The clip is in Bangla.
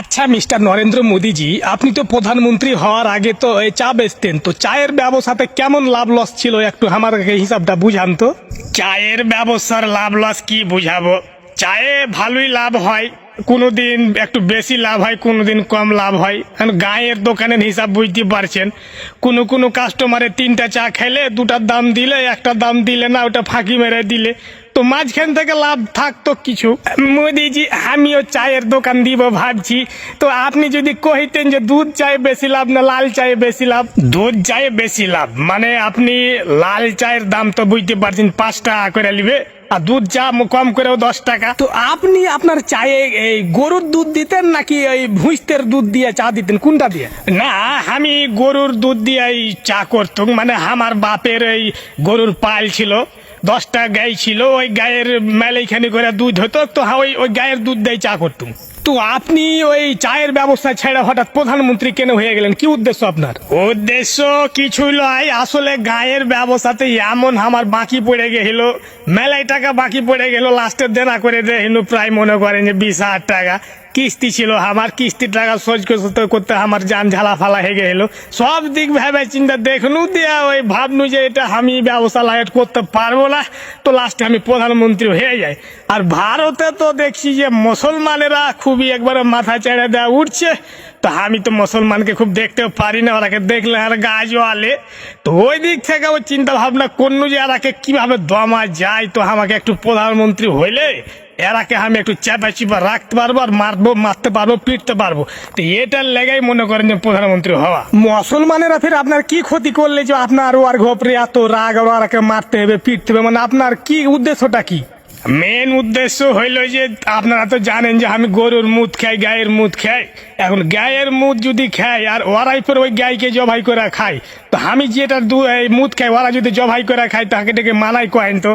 আচ্ছা মিস্টার নরেন্দ্র মোদীজি, আপনি তো প্রধানমন্ত্রী হওয়ার আগে তো এই চা বেচতেন, তো চায়ের ব্যবসাতে কেমন লাভ লস ছিল একটু আমাকে হিসাবটা বুঝান তো। চায়ের ব্যবসার লাভ লস কি বুঝাবো? চায়ে ভালোই লাভ হয়, কোনোদিন একটু বেশি লাভ হয়, কোনোদিন কম লাভ হয়। কারণ গায়ের দোকানের হিসাব বুঝতে পারছেন, কোনো কোনো কাস্টমারে তিনটা চা খেলে দুটার দাম দিলে, একটা দাম দিলে না, ওটা ফাঁকি মেরে দিলে, তো মাঝখান থেকে লাভ থাকতো কিছু। মোদিজি, আমিও চায়ের দোকান দিব ভাবছি, তো আপনি যদি কইতেন যে দুধ চায়ে বেশি লাভ না লাল চায়ে বেশি লাভ। দুধ চায়ে বেশি লাভ মানে আপনি লাল চায়ের দাম তো বুঝতে পারছেন 5 টাকা করে নিবে, আর দুধ চা কম করেও 10 টাকা। তো আপনি আপনার চায়ে এই গরুর দুধ দিতেন নাকি এই ভুঁইস্তের দুধ দিয়ে চা দিতেন, কোনটা দিয়ে? না, আমি গরুর দুধ দিয়ে চা করতাম। মানে আমার বাপের এই গরুর পাল ছিল, 10টা গাই ছিল, ওই গায়ের মেলাইখানি করে দুধ হতো, তো ওই গায়ের দুধ দিয়ে চা করতুম। তো আপনি ওই চায়ের ব্যবস্থা ছেড়ে হঠাৎ প্রধানমন্ত্রী কেন হয়ে গেলেন, কি উদ্দেশ্য আপনার? উদ্দেশ্য কিছু নয়, আসলে গায়ের ব্যবস্থাতে এমন আমার বাকি পড়ে গেছিল, মেলাই টাকা বাকি পড়ে গেল, লাস্টের দেনা করে দেখিল প্রায় মনে করেন যে 20,000 টাকা কিস্তি ছিল আমার। কিস্তির টাকা সোজ করতে করতে আমার যান ঝালা ফালা হয়ে গেল। সব দিক ভেবে চিন্তা দেখনু দিয়া ওই ভাবনু যে এটা আমি ব্যবসা লাইট করতে পারবো না, তো লাস্টে আমি প্রধানমন্ত্রী হয়ে যাই। আর ভারতে তো দেখছি যে মুসলমানেরা খুবই একবারে মাথা চেড়ে দেওয়া উঠছে, তো আমি তো মুসলমানকে খুব দেখতেও পারি না, ওরাকে দেখলে আর গা জ্বালে। তো ওই দিক থেকে ওই চিন্তা ভাবনা করনু যে এরাকে কিভাবে দমা যায়, তো আমাকে একটু প্রধানমন্ত্রী হইলে এরাকে আমি একটু চাপা চিপা রাখতে পারবো, আর মারতে পারবো, পিটতে পারবো। তো এটার লেগাই মনে করেন যে প্রধানমন্ত্রী হওয়া। মুসলমানেরা ফের আপনার কি ক্ষতি করলে যে আপনার ওর ঘপরে এত রাগ, ওরাকে মারতে হবে, পিটতে হবে, মানে আপনার কি উদ্দেশ্যটা কি? মেন উদ্দেশ্য হইল যে আপনারা তো জানেন যে আমি গরুর মুদ খাই, গায়ের মুদ খাই। এখন গায়ের মুদ যদি খাই আর ওরাই ফের ওই গাইকে জবাই করে খাই, তো আমি যেটা মুদ খাই ওরা যদি জবাই করে খাই, তাকে ডেকে মানাই কয়েন তো।